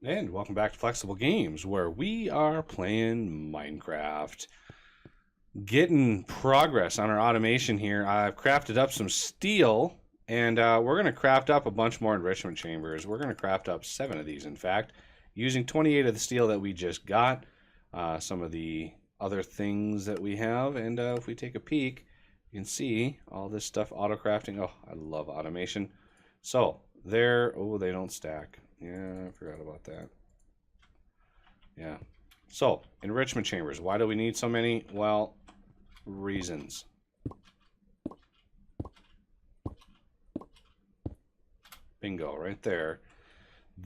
And welcome back to Flexible Games, where we are playing Minecraft. Getting progress on our automation here. I've crafted up some steel, and we're going to craft up a bunch more enrichment chambers. We're going to craft up 7 of these, in fact, using 28 of the steel that we just got. Some of the other things that we have, and if we take a peek, you can see all this stuff auto-crafting. Oh, I love automation. So, there, oh, they don't stack. Yeah, I forgot about that. Yeah. So, enrichment chambers. Why do we need so many? Well, reasons. Bingo, right there.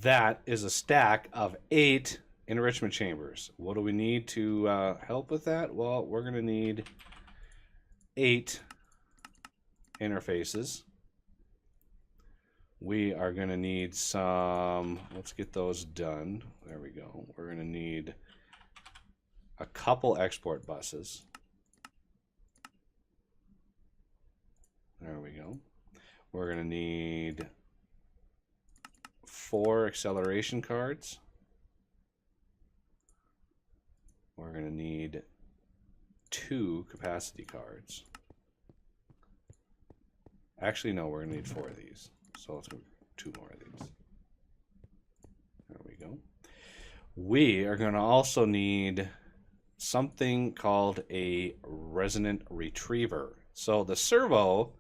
That is a stack of 8 enrichment chambers. What do we need to help with that? Well, we're going to need 8 interfaces. We are going to need some, let's get those done. There we go. We're going to need a couple export buses. There we go. We're going to need 4 acceleration cards. We're going to need 2 capacity cards. Actually, no, we're going to need 4 of these. So let's go 2 more of these. There we go. We are going to also need something called a resonant retriever. So the servo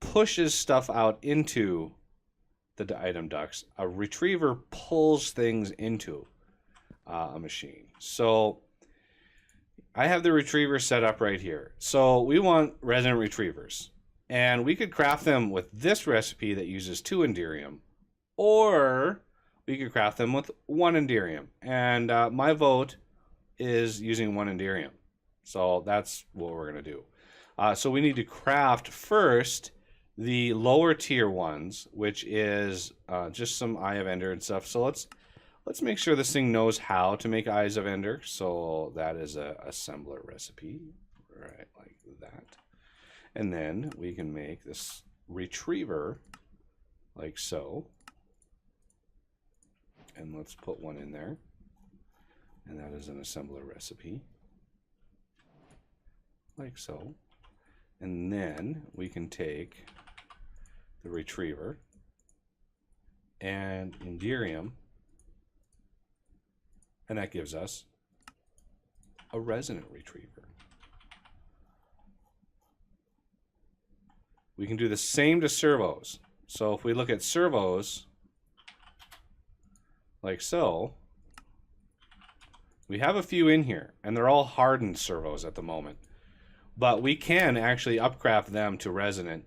pushes stuff out into the item ducts. A retriever pulls things into a machine. So I have the retriever set up right here. So we want resonant retrievers. And we could craft them with this recipe that uses 2 Enderium, or we could craft them with 1 Enderium. And my vote is using 1 Enderium. So that's what we're going to do. So we need to craft first the lower tier ones, which is just some Eye of Ender and stuff. So let's make sure this thing knows how to make Eyes of Ender. So that is a assembler recipe, right, like that. And then we can make this retriever like so. And let's put 1 in there. And that is an assembler recipe. Like so. And then we can take the retriever and Enderium. And that gives us a resonant retriever. We can do the same to servos. So if we look at servos, like so, we have a few in here, and they're all hardened servos at the moment. But we can actually upcraft them to resonant.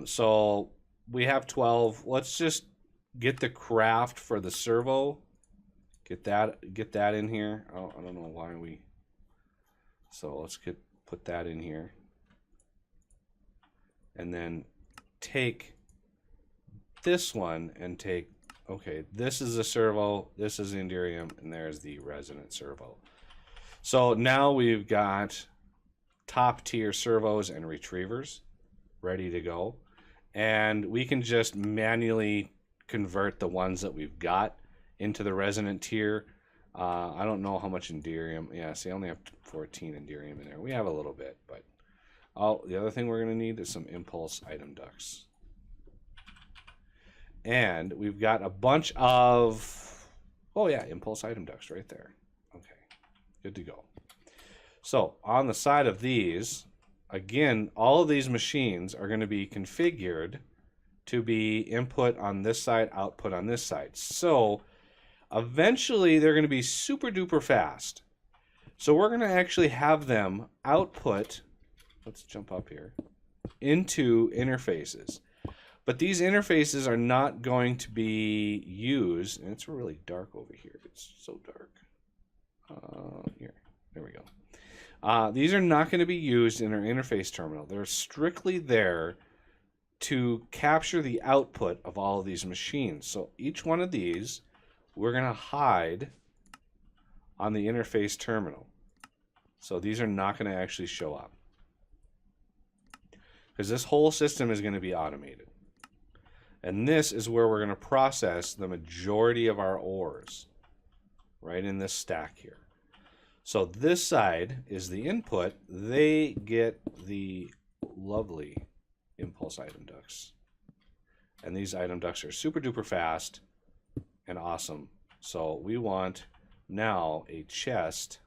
So we have 12. Let's just get the craft for the servo. Get that in here. Oh, I don't know why we. So let's put that in here. And then take this one and take, okay, this is a servo, this is Enderium, and there's the resonant servo. So now we've got top tier servos and retrievers ready to go. And we can just manually convert the ones that we've got into the resonant tier. I don't know how much Enderium. Yeah, see, I only have 14 Enderium in there. We have a little bit, but the other thing we're going to need is some impulse item ducts. And we've got a bunch of, oh yeah, impulse item ducts right there. Okay, good to go. So on the side of these, again, all of these machines are going to be configured to be input on this side, output on this side. So eventually they're going to be super duper fast. So we're going to actually have them output, let's jump up here, into interfaces. But these interfaces are not going to be used, and it's really dark over here. It's so dark. Here, there we go. These are not going to be used in our interface terminal. They're strictly there to capture the output of all of these machines. So each one of these, we're going to hide on the interface terminal. So these are not going to actually show up, because this whole system is going to be automated. And this is where we're going to process the majority of our ores, right in this stack here. So this side is the input. They get the lovely impulse item ducts. And these item ducts are super duper fast and awesome. So we want now a chest.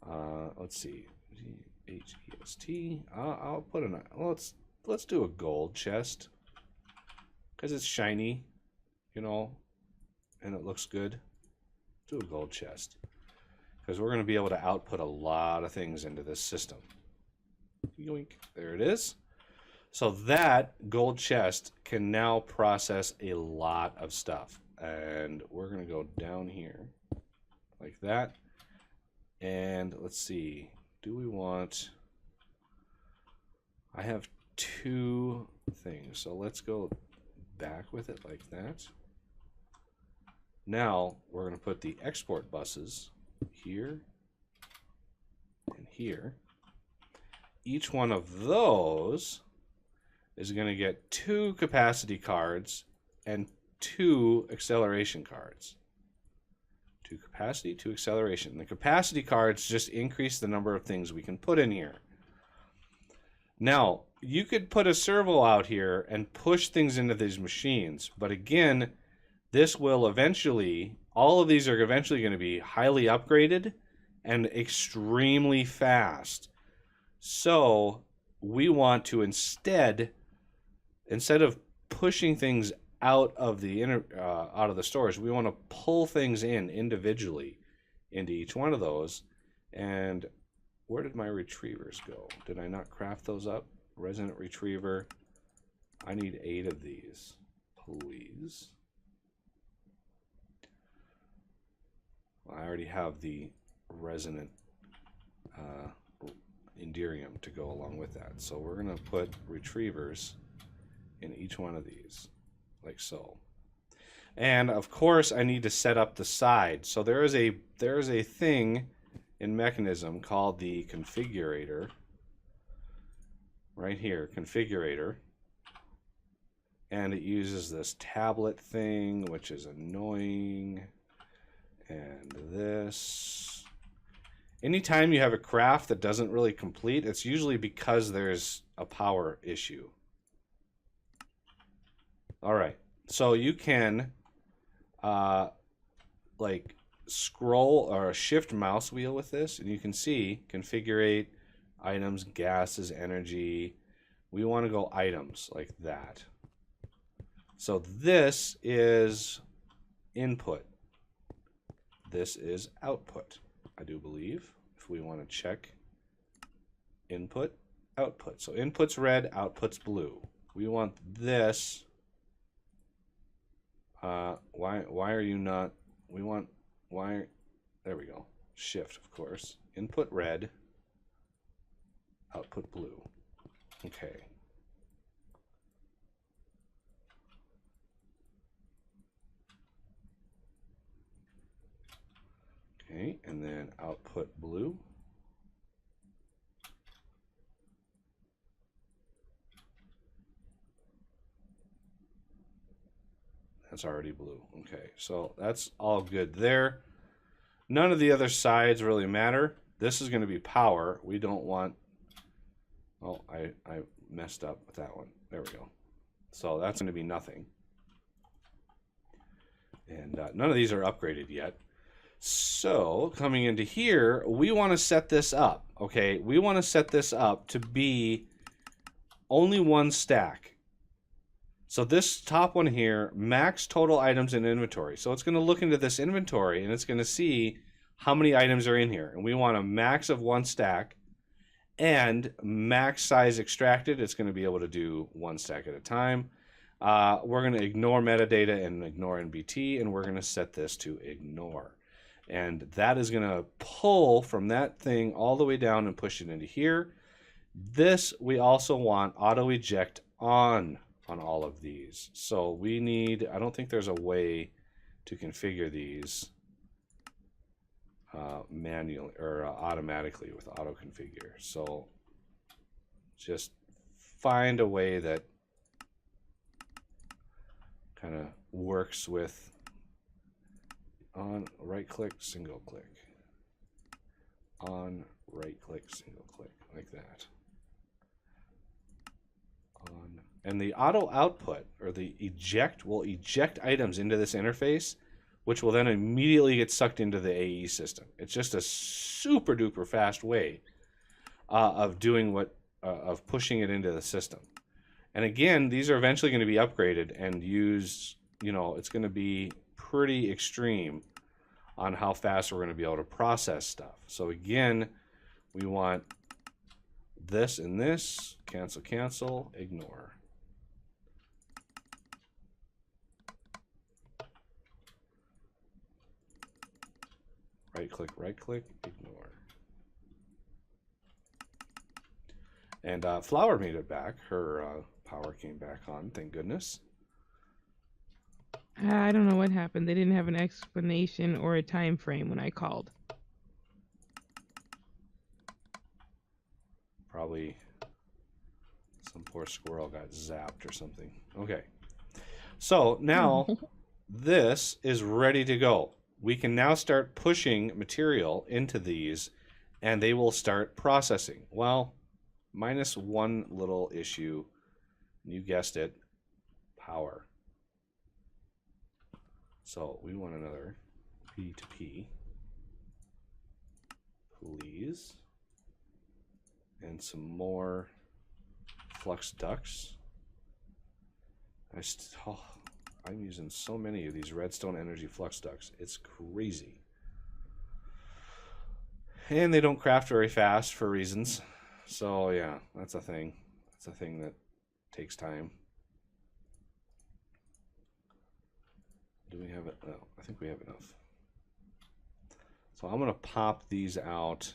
Let's see. H-E-S-T. I'll put in let's do a gold chest. Because it's shiny, you know, and it looks good. Do a gold chest. Because we're going to be able to output a lot of things into this system. Yoink. There it is. So that gold chest can now process a lot of stuff. And we're going to go down here like that. And let's see. Do we want... I have 2 things. So let's go back with it like that. Now we're going to put the export buses here and here. Each one of those is going to get 2 capacity cards and 2 acceleration cards. 2 capacity, 2 acceleration. The capacity cards just increase the number of things we can put in here. Now, you could put a servo out here and push things into these machines, but again, this will eventually, all of these are eventually going to be highly upgraded and extremely fast. So we want to instead of pushing things out of the out of the stores, we want to pull things in individually into each one of those. And where did my retrievers go? Did I not craft those up? Resonant retriever. I need 8 of these, please. Well, I already have the resonant enderium to go along with that. So we're going to put retrievers in each one of these, like so. And of course, I need to set up the side. So there is a thing in Mechanism called the configurator. Right here, configurator. And it uses this tablet thing, which is annoying. And this. Anytime you have a craft that doesn't really complete, it's usually because there's a power issue. All right, so you can like scroll or shift mouse wheel with this, and you can see configure items, gases, energy. We want to go items like that. So this is input. This is output, I do believe, if we want to check input, output. So input's red, output's blue. We want this. Why are you not? We want, why? There we go. Shift, of course. Input red, output blue. Okay. Okay, and then output blue. That's already blue. Okay, so that's all good there. None of the other sides really matter. This is going to be power. We don't want... Oh, I messed up with that one. There we go. So that's going to be nothing. And none of these are upgraded yet. So coming into here, we want to set this up. Okay, we want to set this up to be only 1 stack. So this top one here, max total items in inventory. So it's going to look into this inventory and it's going to see how many items are in here. And we want a max of 1 stack and max size extracted. It's going to be able to do 1 stack at a time. We're going to ignore metadata and ignore NBT, and we're going to set this to ignore. And that is going to pull from that thing all the way down and push it into here. This we also want auto eject on all of these. So we need, I don't think there's a way to configure these manually or automatically with auto configure. So just find a way that kind of works with on right click, single click, on right click, single click, like that. On, and the auto output or the eject will eject items into this interface, which will then immediately get sucked into the AE system. It's just a super duper fast way of doing what, of pushing it into the system. And again, these are eventually going to be upgraded and used, you know, it's going to be pretty extreme on how fast we're going to be able to process stuff. So again, we want this and this, cancel, cancel, ignore. Right click, ignore. And Flower made it back. Her power came back on, thank goodness. I don't know what happened. They didn't have an explanation or a time frame when I called. Probably some poor squirrel got zapped or something. Okay. So now this is ready to go. We can now start pushing material into these and they will start processing. Well, minus one little issue. You guessed it. Power. So we want another P to P, please, and some more flux ducts. I'm using so many of these redstone energy flux ducts. It's crazy. And they don't craft very fast for reasons. So yeah, that's a thing. That's a thing that takes time. Do we have it? No, I think we have enough. So I'm going to pop these out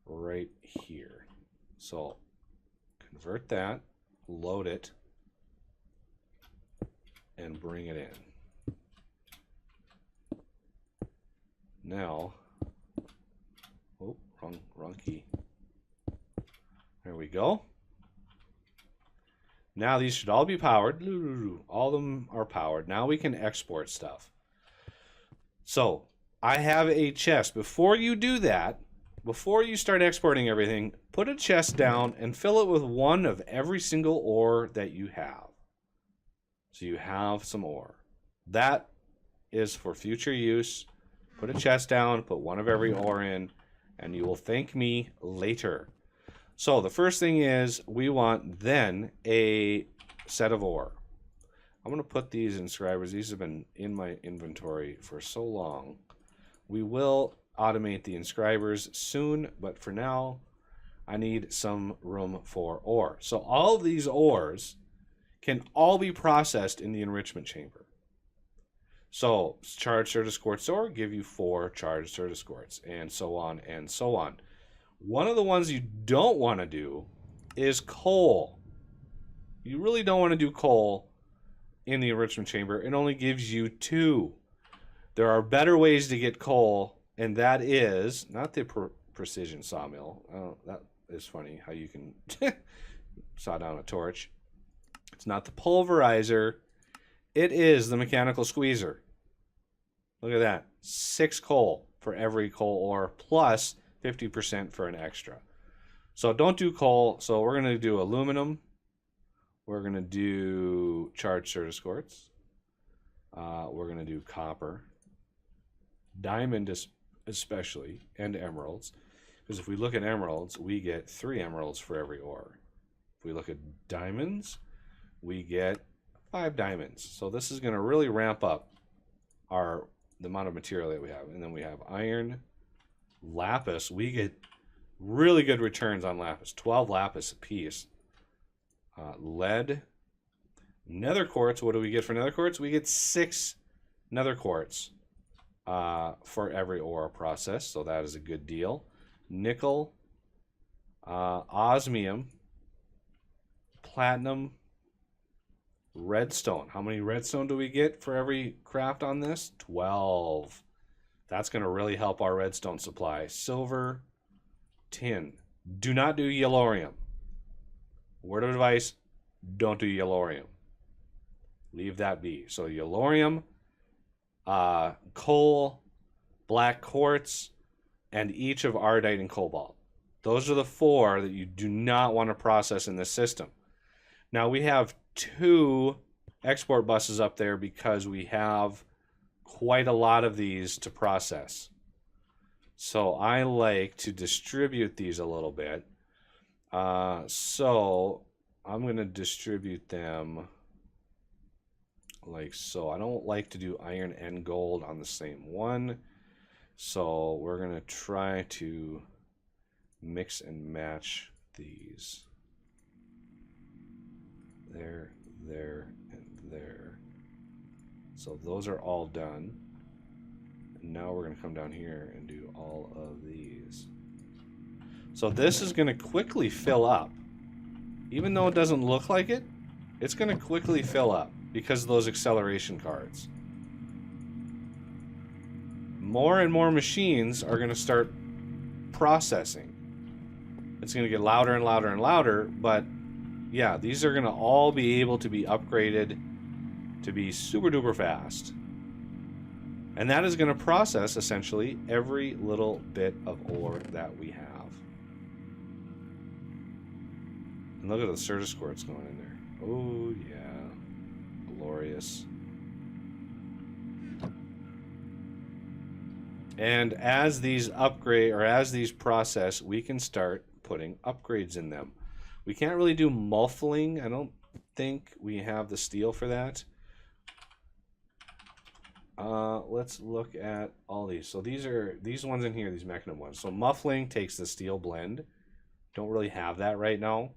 right here. So convert that, load it, and bring it in. Now, oh, wrong key. There we go. Now these should all be powered. All of them are powered. Now we can export stuff. So I have a chest. Before you do that, before you start exporting everything, put a chest down and fill it with one of every single ore that you have. So you have some ore. That is for future use. Put a chest down, put one of every ore in, and you will thank me later. So the first thing is we want then a set of ore. I'm going to put these inscribers. These have been in my inventory for so long. We will automate the inscribers soon, but for now, I need some room for ore. So all of these ores can all be processed in the enrichment chamber. So charged Certus quartz ore give you 4 charged Certus quartz, and so on and so on. One of the ones you don't want to do is coal. You really don't want to do coal in the enrichment chamber. It only gives you 2. There are better ways to get coal, and that is not the precision sawmill. That is funny how you can saw down a torch. It's not the pulverizer. It is the mechanical squeezer. Look at that. 6 coal for every coal ore plus 50% for an extra. So don't do coal. So we're going to do aluminum. We're going to do charged Certus quartz. We're going to do copper. Diamond especially, and emeralds. Because if we look at emeralds, we get 3 emeralds for every ore. If we look at diamonds, we get 5 diamonds. So this is going to really ramp up the amount of material that we have. And then we have iron, lapis. We get really good returns on lapis. 12 lapis a piece. Lead, nether quartz. What do we get for nether quartz? We get 6 nether quartz for every ore process. So that is a good deal. Nickel, osmium, platinum, redstone. How many redstone do we get for every craft on this? 12. That's going to really help our redstone supply. Silver, tin. Do not do yellorium. Word of advice, don't do yellorium. Leave that be. So yellorium, coal, black quartz, and each of ardite and cobalt. Those are the 4 that you do not want to process in this system. Now we have 2 export buses up there because we have quite a lot of these to process. So I like to distribute these a little bit. So I'm going to distribute them like so. I don't like to do iron and gold on the same one. So we're going to try to mix and match these. There, there, and there. So those are all done. And now we're going to come down here and do all of these. So this is going to quickly fill up. Even though it doesn't look like it, it's going to quickly fill up because of those acceleration cards. More and more machines are going to start processing. It's going to get louder and louder and louder, but yeah, these are going to all be able to be upgraded to be super duper fast. And that is going to process essentially every little bit of ore that we have. And look at the Certus quartz going in there. Oh yeah, glorious. And as these upgrade or as these process, we can start putting upgrades in them. We can't really do muffling. I don't think we have the steel for that. Let's look at all these. So these ones in here, these mechanism ones. So muffling takes the steel blend. Don't really have that right now.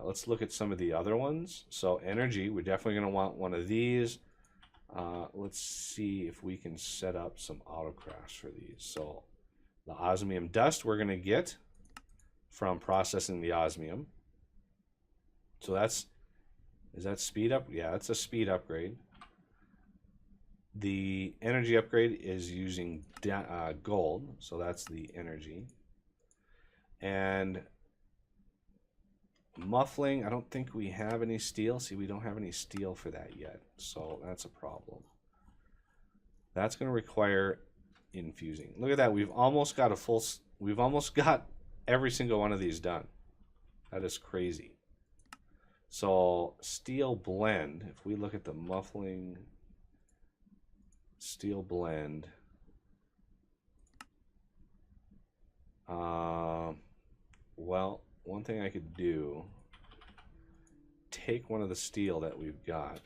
Let's look at some of the other ones. So energy, we're definitely going to want one of these. Let's see if we can set up some autocrafts for these. So the osmium dust we're going to get from processing the osmium. So is that speed up? Yeah, that's a speed upgrade. The energy upgrade is using gold, so that's the energy. And muffling, I don't think we have any steel. See, we don't have any steel for that yet, so that's a problem. That's going to require infusing. Look at that. We've almost got every single one of these done. That is crazy. So steel blend, if we look at the muffling steel blend, well, one thing I could do, take one of the steel that we've got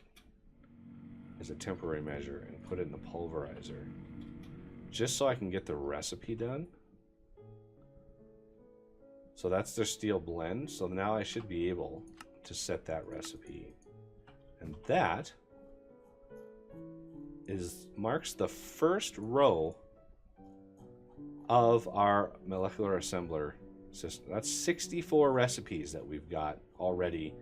as a temporary measure and put it in the pulverizer, just so I can get the recipe done. So that's their steel blend. So now I should be able to set that recipe. And that marks the first row of our molecular assembler system. That's 64 recipes that we've got already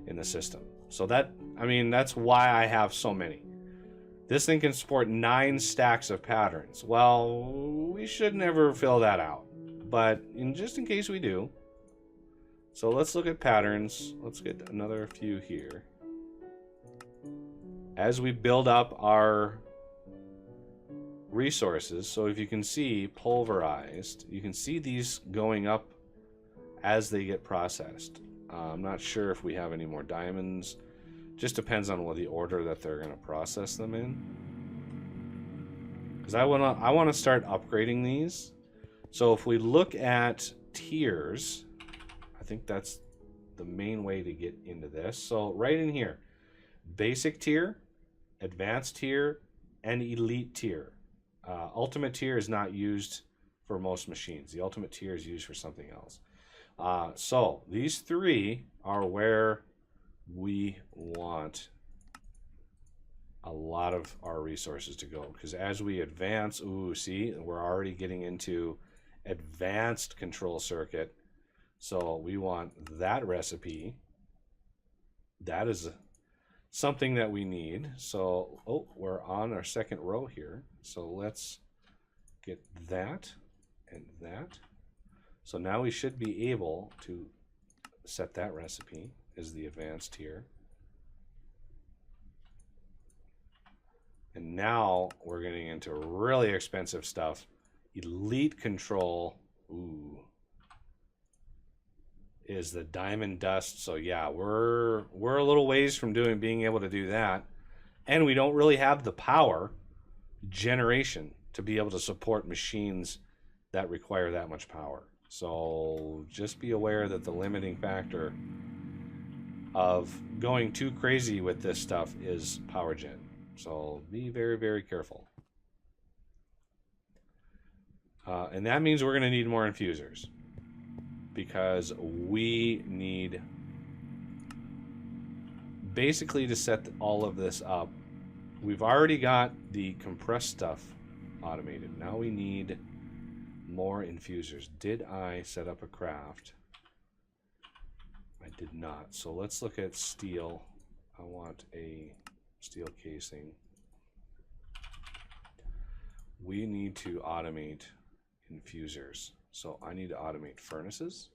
in the system. So that's why I have so many. This thing can support 9 stacks of patterns. Well, we should never fill that out, but just in case we do. So let's look at patterns. Let's get another few here. As we build up our resources, so if you can see pulverized, you can see these going up as they get processed. I'm not sure if we have any more diamonds. Just depends on what the order that they're going to process them in. Because I want to start upgrading these. So if we look at tiers, I think that's the main way to get into this. So right in here, basic tier, advanced tier, and elite tier. Ultimate tier is not used for most machines. The ultimate tier is used for something else. So these 3 are where we want a lot of our resources to go, because as we advance, see, we're already getting into advanced control circuit. So we want that recipe. That is something that we need. So we're on our second row here, so let's get that and that. So now we should be able to set that recipe as the advanced tier. And now we're getting into really expensive stuff. Elite control, ooh, is the diamond dust. So yeah, we're a little ways from being able to do that. And we don't really have the power generation to be able to support machines that require that much power. So just be aware that the limiting factor of going too crazy with this stuff is power gen. So be very, very careful. And that means we're going to need more infusers, because we need basically to set all of this up. We've already got the compressed stuff automated. Now we need more infusers. Did I set up a craft? I did not. So let's look at steel. I want a steel casing. We need to automate infusers. So I need to automate furnaces.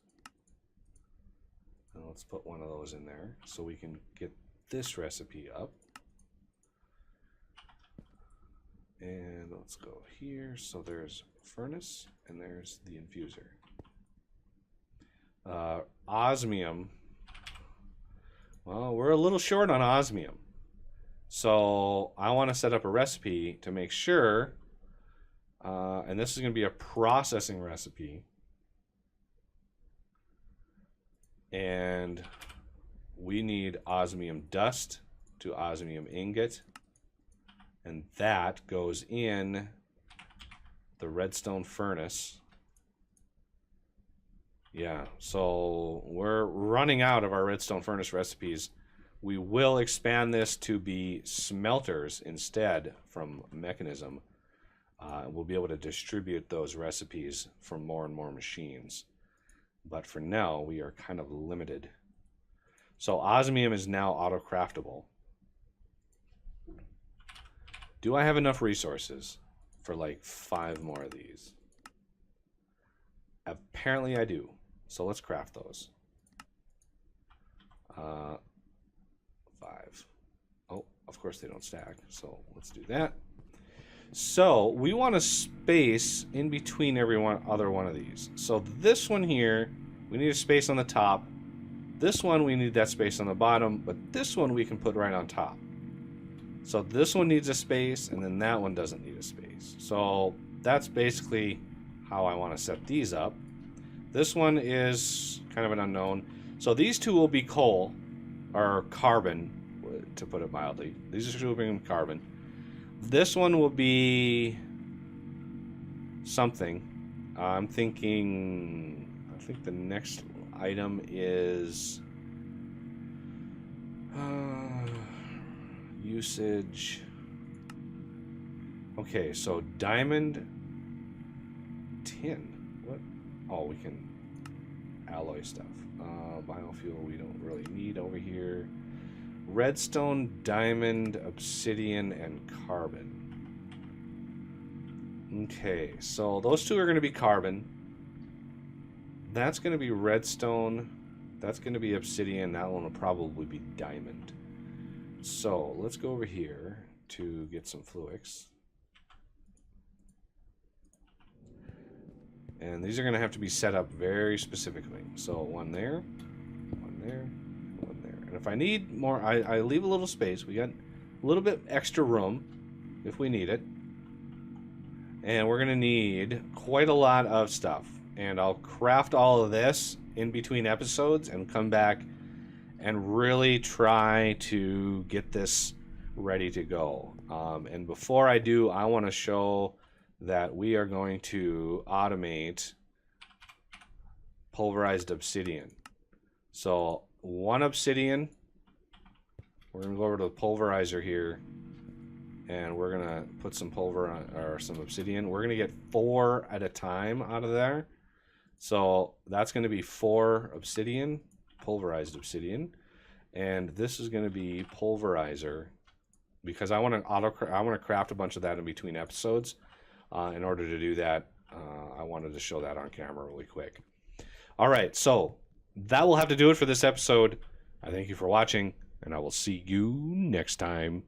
And let's put one of those in there so we can get this recipe up. And let's go here. So there's furnace and there's the infuser. Osmium. Well, we're a little short on osmium. So I want to set up a recipe to make sure, and this is going to be a processing recipe. And we need osmium dust to osmium ingot. And that goes in the redstone furnace. Yeah, so we're running out of our redstone furnace recipes. We will expand this to be smelters instead from mechanism. We'll be able to distribute those recipes from more and more machines. But for now, we are kind of limited. So osmium is now auto-craftable. Do I have enough resources for like 5 more of these? Apparently I do. So let's craft those. 5. Oh, of course they don't stack. So let's do that. So we want a space in between every other one of these. So this one here, we need a space on the top. This one, we need that space on the bottom. But this one we can put right on top. So this one needs a space, and then that one doesn't need a space. So that's basically how I want to set these up. This one is kind of an unknown. So these two will be coal, or carbon, to put it mildly. These two will be carbon. This one will be something. I think the next item is usage. Okay, so diamond tin. What? Oh, we can alloy stuff. Biofuel we don't really need over here. Redstone, diamond, obsidian, and carbon. Okay, so those two are going to be carbon. That's going to be redstone. That's going to be obsidian. That one will probably be diamond. So let's go over here to get some fluix. And these are going to have to be set up very specifically. So one there, one there, one there. And if I need more, I leave a little space. We got a little bit extra room if we need it. And we're going to need quite a lot of stuff. And I'll craft all of this in between episodes and come back and really try to get this ready to go. And before I do, I want to show that we are going to automate pulverized obsidian. So 1 obsidian, we're going to go over to the pulverizer here, and we're going to put some some obsidian. We're going to get 4 at a time out of there. So that's going to be 4 obsidian, pulverized obsidian, and this is going to be pulverizer, because I want to craft a bunch of that in between episodes. In order to do that, I wanted to show that on camera really quick. All right, so that will have to do it for this episode. I thank you for watching, and I will see you next time.